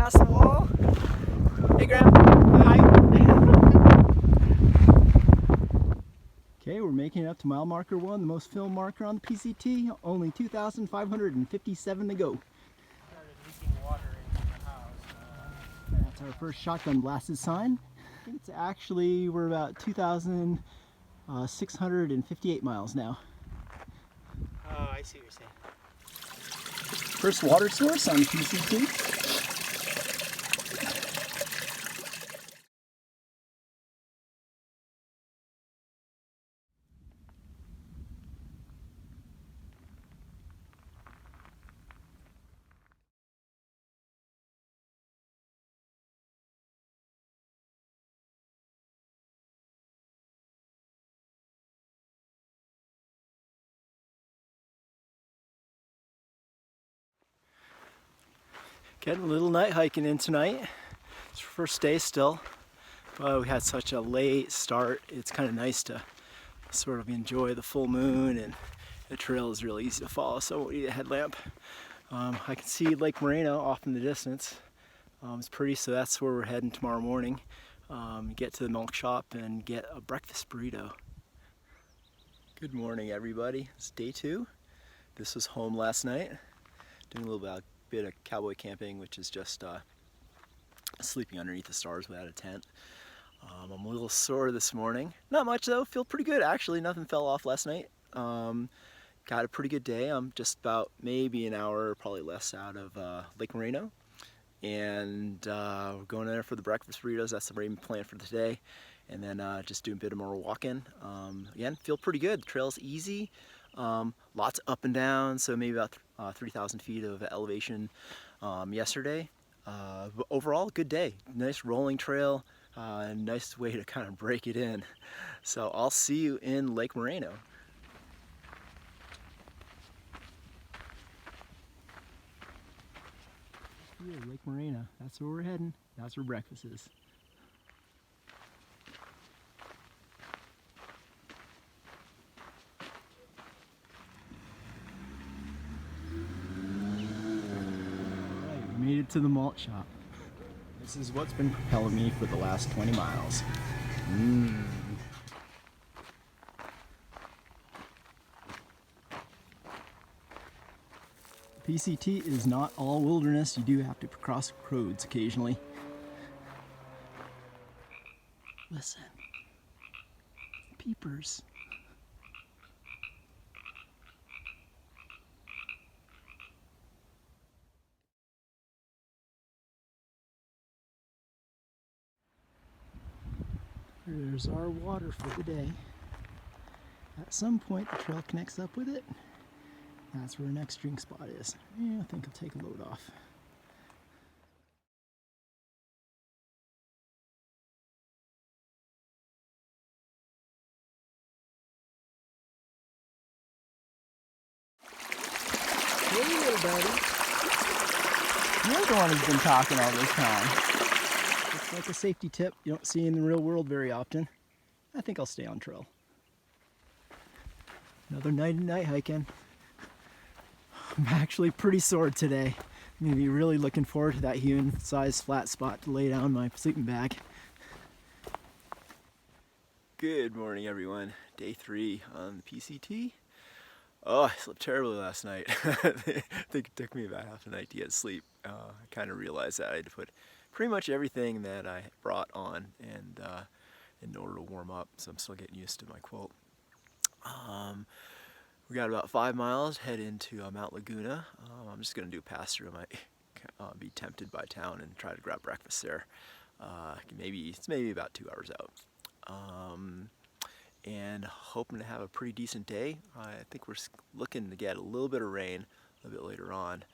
past the wall. Hey, Graham. Hi. Okay, we're making it up to mile marker 1, the most film marker on the PCT. Only 2,557 to go. Started leaking water into the house. That's our first shotgun blasted sign. It's actually, we're about 2,658 miles now. Oh, I see what you're saying. First water source on the PCT. Getting a little night hiking in tonight. It's our first day still, but we had such a late start. It's kind of nice to sort of enjoy the full moon, and the trail is really easy to follow, so we'll need a headlamp. I can see Lake Moreno off in the distance. It's pretty, so that's where we're heading tomorrow morning. Get to the milk shop and get a breakfast burrito. Good morning, everybody. It's day 2. This was home last night, doing a little bit of cowboy camping, which is just sleeping underneath the stars without a tent. I'm a little sore this morning. Not much though, feel pretty good actually. Nothing fell off last night. Got a pretty good day. I'm just about maybe an hour, probably less, out of Lake Moreno. And we're going there for the breakfast burritos. That's the main plan for today. And then just doing a bit more walking. Again, feel pretty good. The trail's easy. Lots up and down, so maybe about 3,000 feet of elevation yesterday. But overall, good day. Nice rolling trail, and nice way to kind of break it in. So I'll see you in Lake Moreno. Here, Lake Moreno. That's where we're heading. That's where breakfast is. Made it to the malt shop. This is what's been propelling me for the last 20 miles. PCT is not all wilderness. You do have to cross roads occasionally. Listen. Peepers. There's our water for the day. At some point the trail connects up with it. That's where our next drink spot is. Yeah, I think I'll take a load off. Hey little buddy. You're the one who's been talking all this time. It's like a safety tip you don't see in the real world very often. I think I'll stay on trail. Another night hiking. I'm actually pretty sore today. I'm gonna be really looking forward to that human-sized flat spot to lay down my sleeping bag. Good morning, everyone. Day 3 on the PCT. Oh, I slept terribly last night. I think it took me about half a night to get sleep. I kind of realized that I had to put pretty much everything that I brought on and in order to warm up, so I'm still getting used to my quilt. We got about 5 miles, head into Mount Laguna. I'm just going to do a pass through. I might be tempted by town and try to grab breakfast there. It's maybe about 2 hours out. And hoping to have a pretty decent day. I think we're looking to get a little bit of rain a bit later on.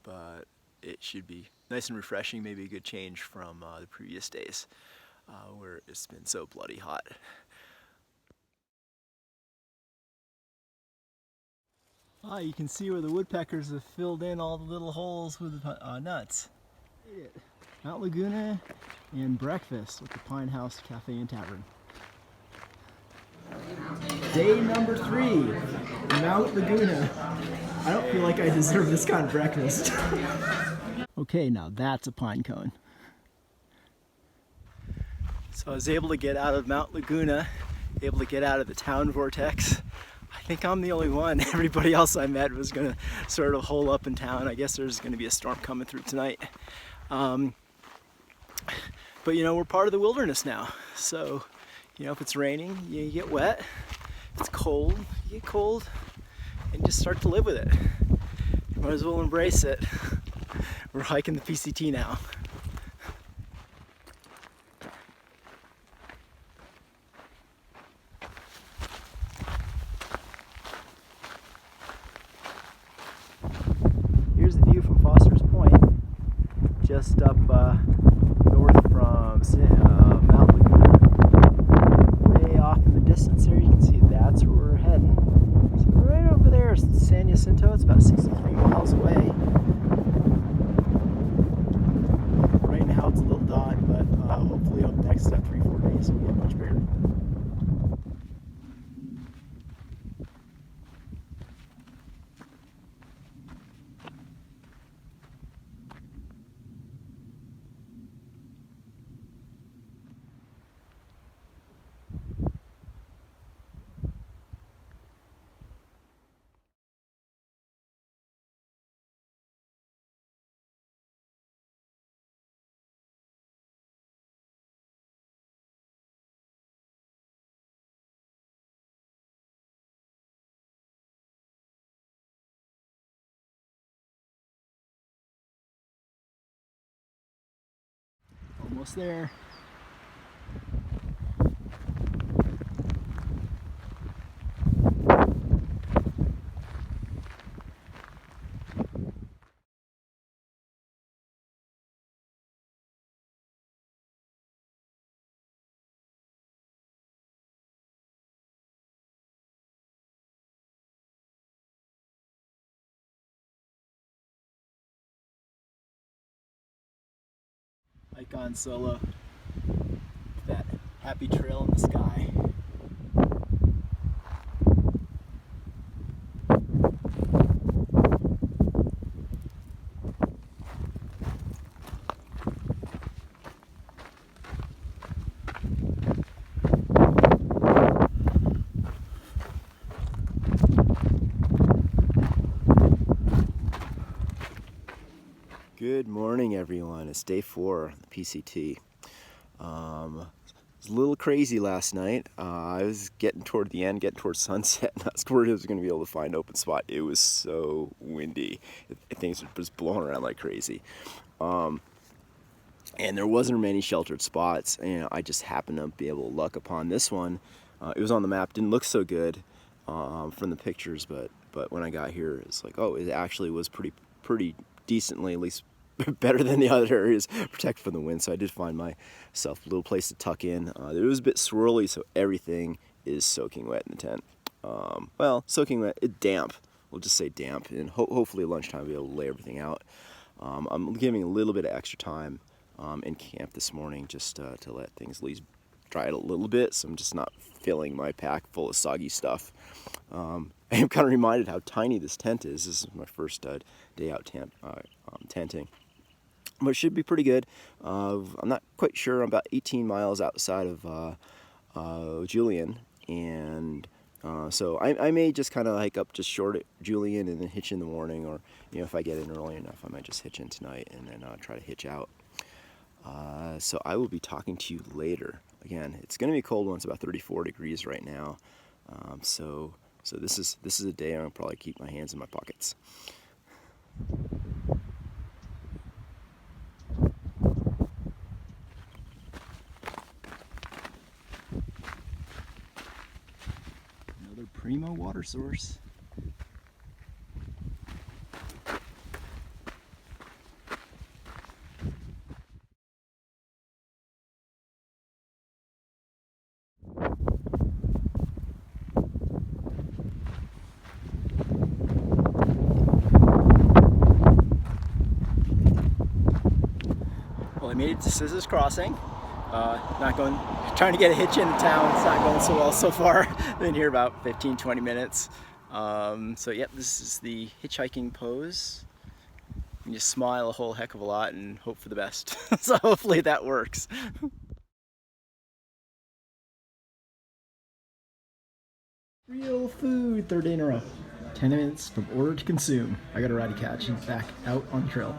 But it should be nice and refreshing, maybe a good change from the previous days where it's been so bloody hot. You can see where the woodpeckers have filled in all the little holes with nuts. Mount Laguna and breakfast at the Pine House Cafe and Tavern. Day number 3, Mount Laguna. I don't feel like I deserve this kind of breakfast. Okay, now that's a pine cone. So I was able to get out of Mount Laguna, able to get out of the town vortex. I think I'm the only one. Everybody else I met was gonna sort of hole up in town. I guess there's gonna be a storm coming through tonight. But you know, we're part of the wilderness now. So, you know, if it's raining, you get wet. If it's cold, you get cold, and just start to live with it. You might as well embrace it. We're hiking the PCT now. Here's the view from Foster's Point, just up north from Mount Laguna. Way off in the distance there, you can see that's where we're heading. So right over there is San Jacinto. It's about 63 miles away. Right now it's a little dot, but hopefully over the next 3-4 days it'll get much bigger. Almost there. Hike on solo. That happy trail in the sky. Good morning, everyone. It's day 4 of the PCT. It was a little crazy last night. I was getting toward the end, getting towards sunset, and I was worried I was going to be able to find an open spot. It was so windy. Things were just blowing around like crazy. And there wasn't many sheltered spots. And I just happened to be able to luck upon this one. It was on the map. Didn't look so good from the pictures, but when I got here, it's like, oh, it actually was pretty decently, at least better than the other areas, protected from the wind. So I did find myself a little place to tuck in. It was a bit swirly, so everything is soaking wet in the tent. Well, soaking wet, damp. We'll just say damp, and hopefully at lunchtime I'll be able to lay everything out. I'm giving a little bit of extra time in camp this morning just to let things at least dry it a little bit, so I'm just not filling my pack full of soggy stuff. I am kind of reminded how tiny this tent is. This is my first day out tenting. But it should be pretty good. I'm not quite sure. I'm about 18 miles outside of Julian, and so I may just kind of hike up just short at Julian and then hitch in the morning, or you know, if I get in early enough, I might just hitch in tonight and then try to hitch out. So I will be talking to you later. Again, it's going to be a cold one. It's about 34 degrees right now. So this is a day I'll probably keep my hands in my pockets. Another primo water source. Well, I made it to Scissors Crossing. Trying to get a hitch into town. It's not going so well so far. Been here about 15-20 minutes. So yep, this is the hitchhiking pose. You just smile a whole heck of a lot and hope for the best. So hopefully that works. Real food, third day in a row. 10 minutes from order to consume. I got a ride to catch and back out on the trail.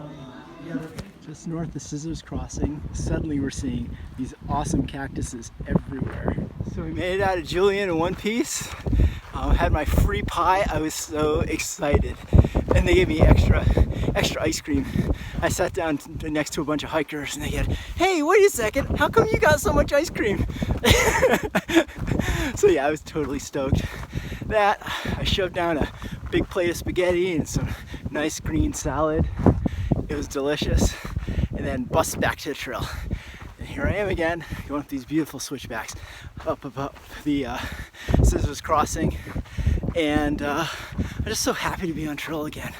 Just north of Scissors Crossing, suddenly we're seeing these awesome cactuses everywhere. So we made it out of Julian in one piece. Had my free pie. I was so excited. And they gave me extra ice cream. I sat down next to a bunch of hikers and they said, "Hey, wait a second, how come you got so much ice cream?" So yeah, I was totally stoked. That, I shoved down a big plate of spaghetti and some nice green salad. It was delicious. And then bust back to the trail. And here I am again, going up these beautiful switchbacks up the Scissors Crossing. And I'm just so happy to be on trail again.